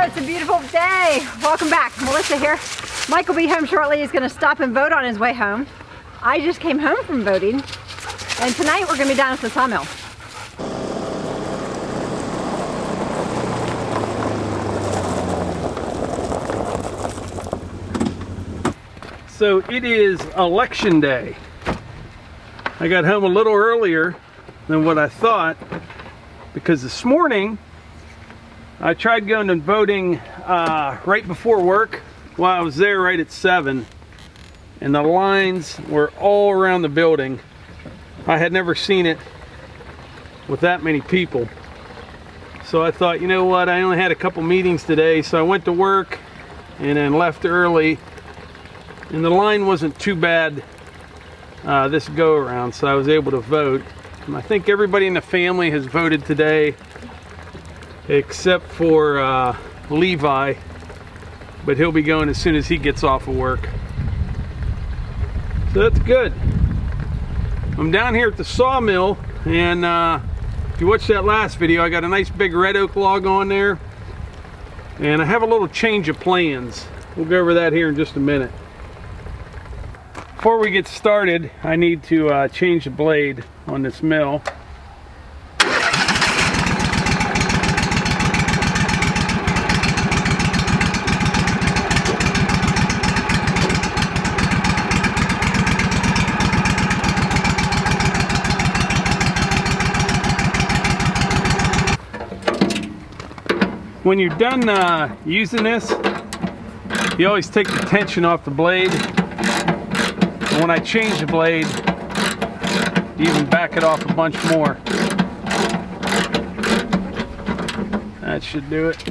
it's a beautiful day. Welcome back. Melissa here. Mike will be home shortly. He's going to stop and vote on his way home. I just came home from voting, and tonight we're going to be down at the Sawmill. So it is election day. I got home a little earlier than what I thought, because this morning I tried going and voting right before work while I was there right at 7, and the lines were all around the building. I had never seen it with that many people. So I thought, you know what, I only had a couple meetings today, so I went to work and then left early, and the line wasn't too bad this go around, so I was able to vote. And I think everybody in the family has voted today except for Levi, but he'll be going as soon as he gets off of work. So that's good. I'm down here at the Sawmill, and if you watched that last video, I got a nice big red oak log on there, and I have a little change of plans. We'll go over that here in just a minute. Before we get started, I need to change the blade on this mill. When you're done using this, you always take the tension off the blade. And when I change the blade, you even back it off a bunch more. That should do it.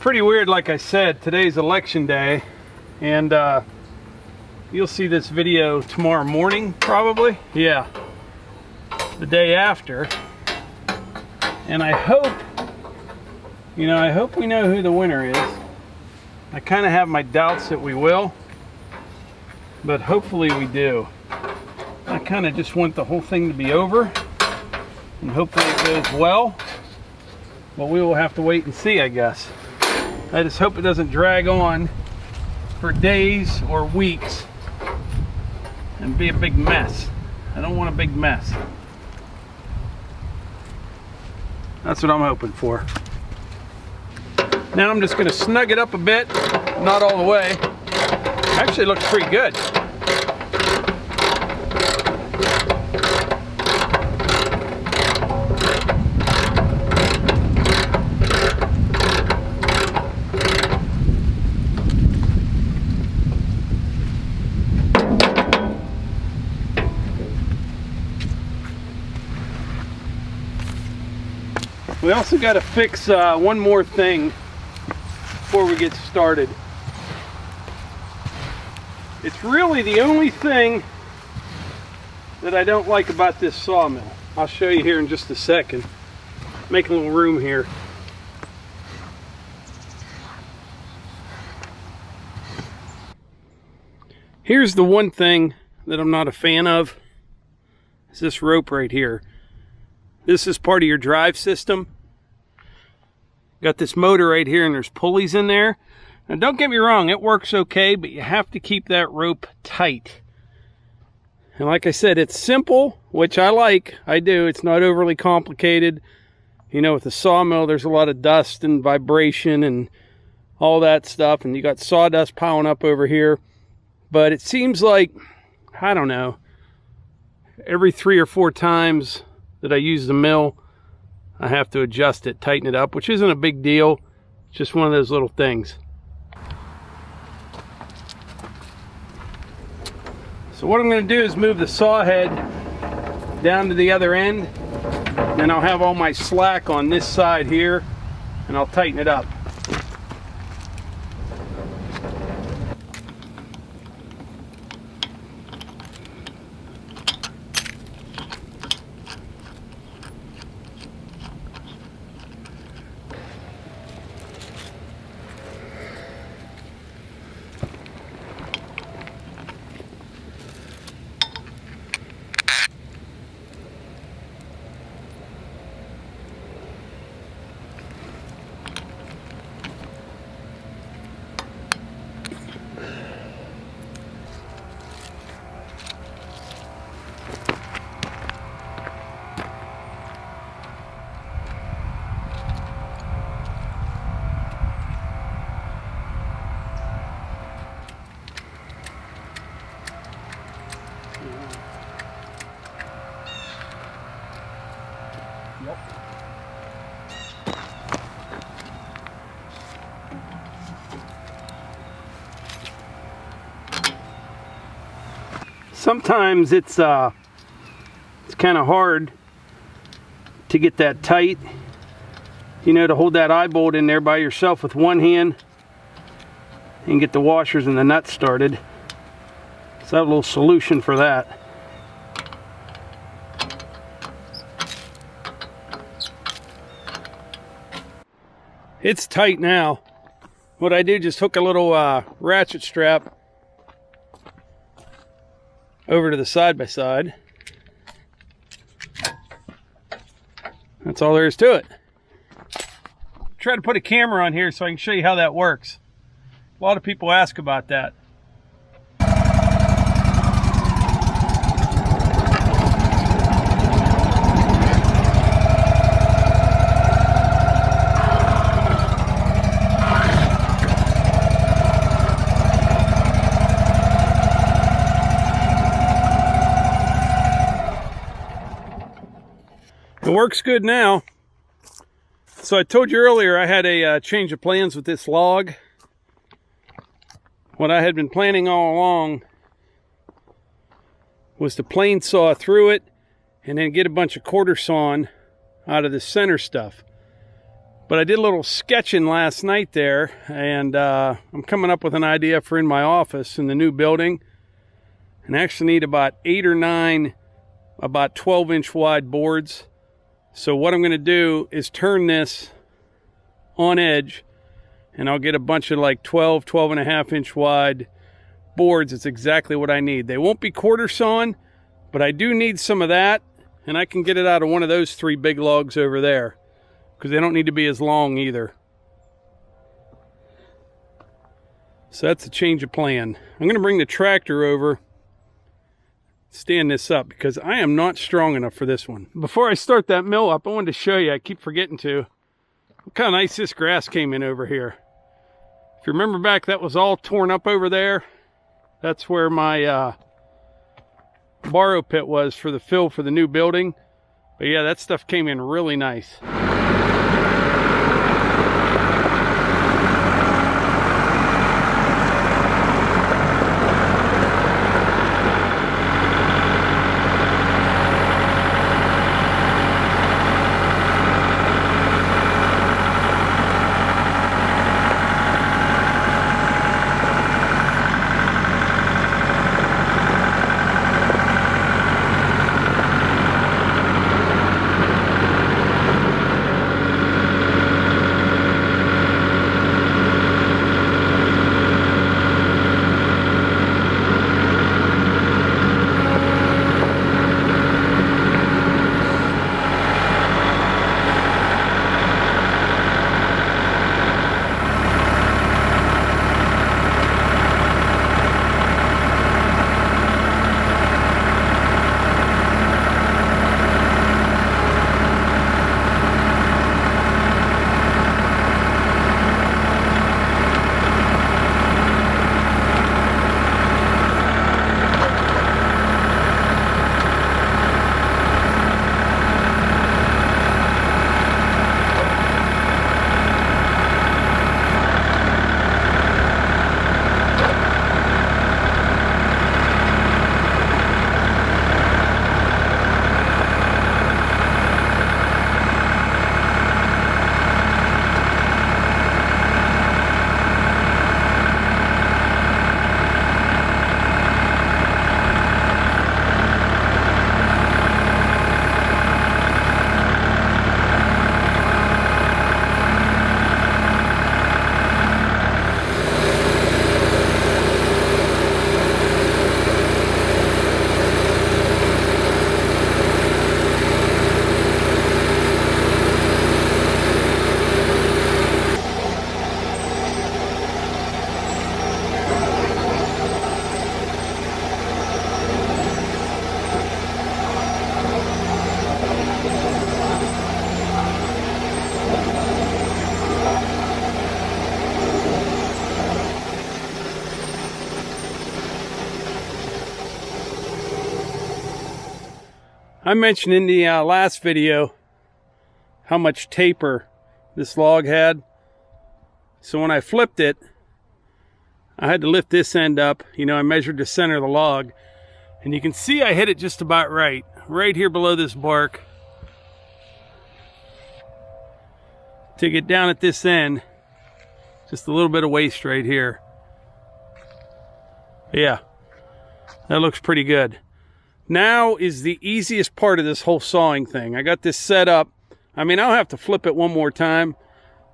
Pretty weird, like I said, today's election day, and you'll see this video tomorrow morning probably, yeah, the day after, and I hope, you know, I hope we know who the winner is. I kind of have my doubts that we will, but hopefully we do. I kind of just want the whole thing to be over, and hopefully it goes well, but we will have to wait and see, I guess. I just hope it doesn't drag on for days or weeks and be a big mess. I don't want a big mess. That's what I'm hoping for. Now I'm just going to snug it up a bit, not all the way. Actually, it looks pretty good. We also got to fix one more thing before we get started. It's really the only thing that I don't like about this sawmill. I'll show you here in just a second. Make a little room here. Here's the one thing that I'm not a fan of. Is this rope right here. This is part of your drive system. Got this motor right here, and there's pulleys in there. Now don't get me wrong, it works okay, but you have to keep that rope tight. And like I said, it's simple, which I like. I do. It's not overly complicated. You know, with the sawmill, there's a lot of dust and vibration and all that stuff, and you got sawdust piling up over here. But it seems like, I don't know, every 3 or 4 times that I use the mill, I have to adjust it, tighten it up, which isn't a big deal. It's just one of those little things. So what I'm going to do is move the saw head down to the other end, and I'll have all my slack on this side here, and I'll tighten it up. Sometimes it's kind of hard to get that tight, you know, to hold that eye bolt in there by yourself with one hand and get the washers and the nuts started. So I have a little solution for that. It's tight now. What I do, just hook a little ratchet strap over to the side-by-side. That's all there is to it. Try to put a camera on here so I can show you how that works. A lot of people ask about that. It works good now. So I told you earlier I had a change of plans with this log. What I had been planning all along was to plane saw through it and then get a bunch of quarter sawn out of the center stuff. But I did a little sketching last night there, and I'm coming up with an idea for in my office in the new building. And I actually need about 8 or 9 about 12-inch wide boards. So what I'm going to do is turn this on edge, and I'll get a bunch of like 12.5 inch wide boards. It's exactly what I need. They won't be quarter sawn, but I do need some of that, and I can get it out of one of those 3 big logs over there because they don't need to be as long either. So that's a change of plan. I'm going to bring the tractor over, stand this up, because I am not strong enough for this one. Before I start that mill up, I wanted to show you, I keep forgetting to, look how nice this grass came in over here. If you remember back, that was all torn up over there. That's where my borrow pit was for the fill for the new building. But yeah, that stuff came in really nice. I mentioned in the last video how much taper this log had. So when I flipped it, I had to lift this end up. You know, I measured the center of the log, and you can see I hit it just about right here below this bark. To get down at this end, just a little bit of waste right here. Yeah, that looks pretty good. Now is the easiest part of this whole sawing thing. I got this set up. I mean, I'll have to flip it one more time.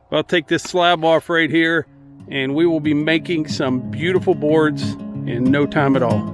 But I'll take this slab off right here, and we will be making some beautiful boards in no time at all.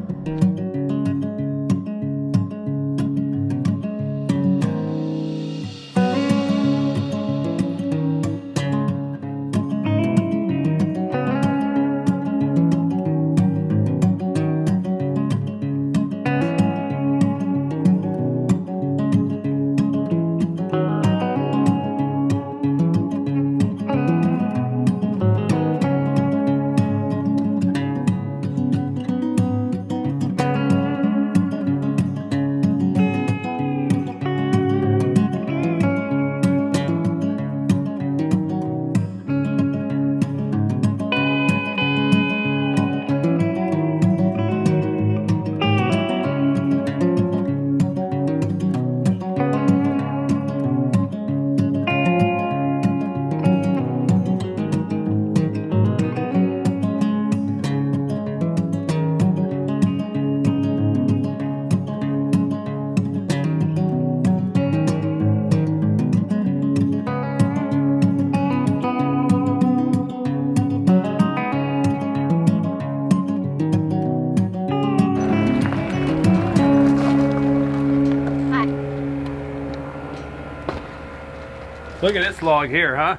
Look at this log here, huh?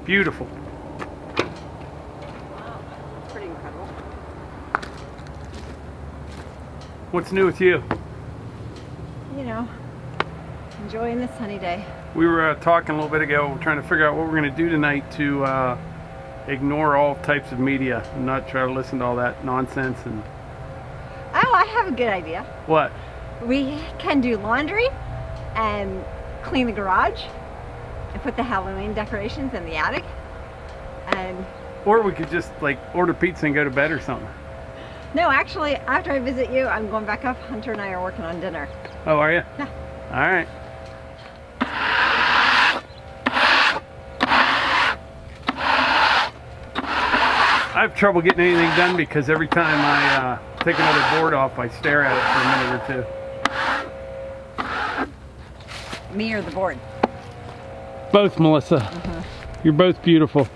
Beautiful. Wow, that's pretty incredible. What's new with you? You know, enjoying this sunny day. We were talking a little bit ago, we're trying to figure out what we're going to do tonight to ignore all types of media and not try to listen to all that nonsense. And Oh, I have a good idea. what? We can do laundry and clean the garage and put the Halloween decorations in the attic. And Or we could just like order pizza and go to bed or something. no, actually, after I visit you, I'm going back up. Hunter and I are working on dinner. Oh, are you? Yeah. All right. I have trouble getting anything done because every time I take another board off, I stare at it for a minute or two. Me or the board? Both, Melissa. You're both beautiful.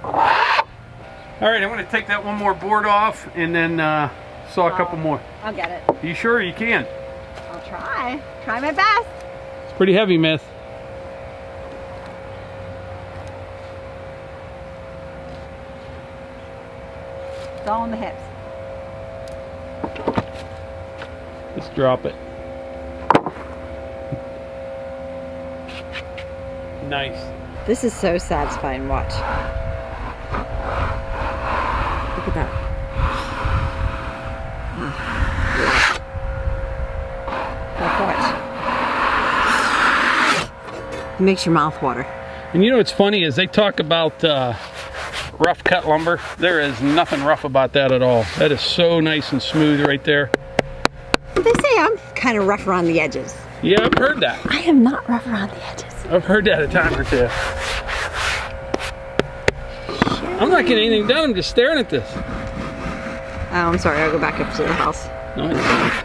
All right, I'm going to take that one more board off and then saw a couple more. I'll get it. Are you sure you can? I'll try. Try my best. It's pretty heavy, miss. It's all in the hips. Just drop it. Nice. This is so satisfying. Watch. Look at that. Watch. It makes your mouth water. And you know what's funny is they talk about rough cut lumber. There is nothing rough about that at all. That is so nice and smooth right there. They say I'm kind of rough around the edges. Yeah, I've heard that. I am not rough around the edges. I've heard that a time or two. I'm not getting anything done. I'm just staring at this. Oh, I'm sorry. I'll go back up to the house. No, it's fine.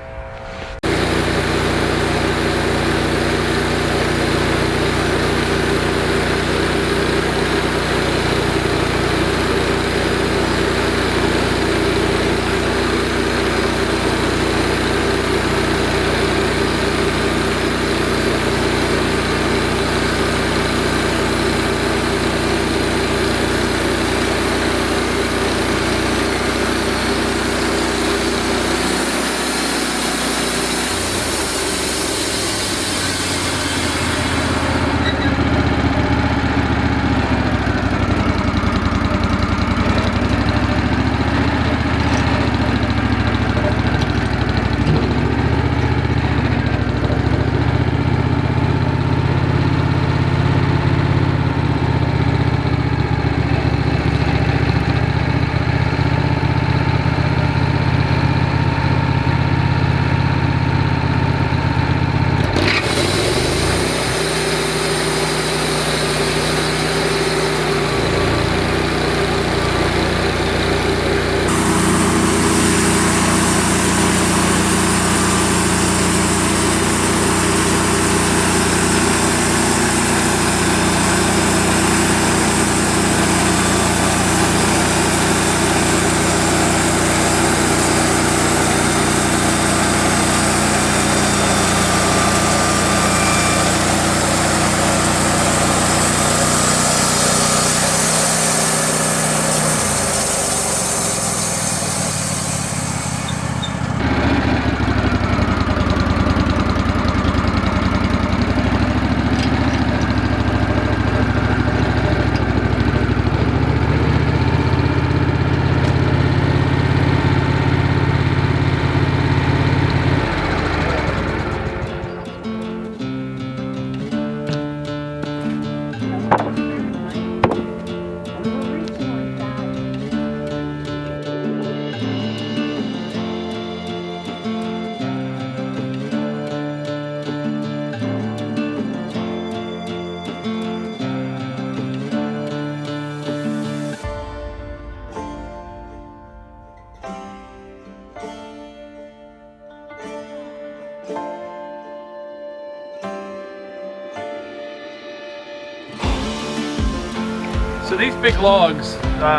So these big logs,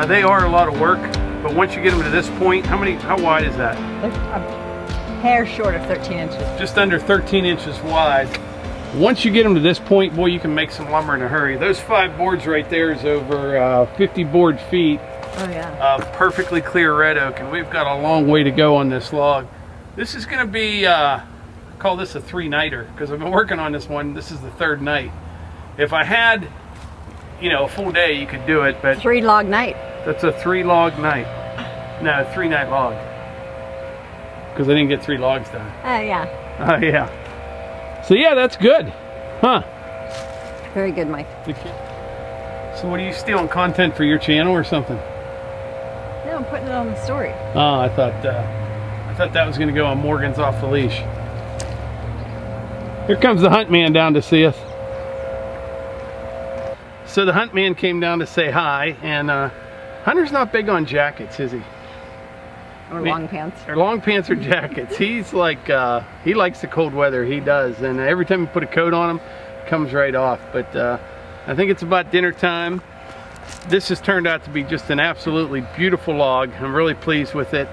they are a lot of work, but once you get them to this point, how wide is that? A hair short of 13 inches. Just under 13 inches wide. Once you get them to this point, boy, you can make some lumber in a hurry. Those 5 boards right there is over 50 board feet. Oh yeah. Of perfectly clear red oak, and we've got a long way to go on this log. This is going to be, I call this a 3-nighter, because I've been working on this one. This is the 3rd night. If I had, you know, a full day, you could do it, but 3 log night. That's a 3 log night. No, 3-night log. Because I didn't get 3 logs done. Oh yeah. Oh yeah. So yeah, that's good. Huh. Very good, Mike. So what, are you stealing content for your channel or something? No, I'm putting it on the story. Oh, I thought that was going to go on Morgan's Off the Leash. Here comes the hunt man down to see us. So the hunt man came down to say hi, and Hunter's not big on jackets, is he? Or long pants. Or long pants or jackets. He's like, he likes the cold weather, he does. And every time you put a coat on him, it comes right off. But I think it's about dinner time. This has turned out to be just an absolutely beautiful log. I'm really pleased with it.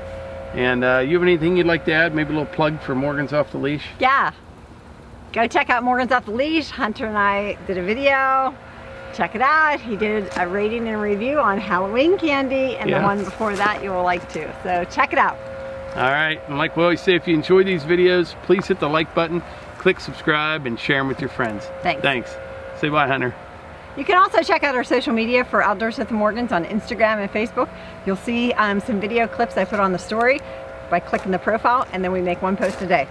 And you have anything you'd like to add? Maybe a little plug for Morgan's Off the Leash? Yeah. Go check out Morgan's Off the Leash. Hunter and I did a video. Check it out. He did a rating and review on Halloween candy, and the one before that you will like too. So check it out. All right, and like we always say, if you enjoy these videos, please hit the like button, click subscribe, and share them with your friends. Thanks. Say bye, Hunter. You can also check out our social media for Outdoors with the Morgans on Instagram and Facebook. You'll see some video clips I put on the story by clicking the profile, and then we make 1 post a day.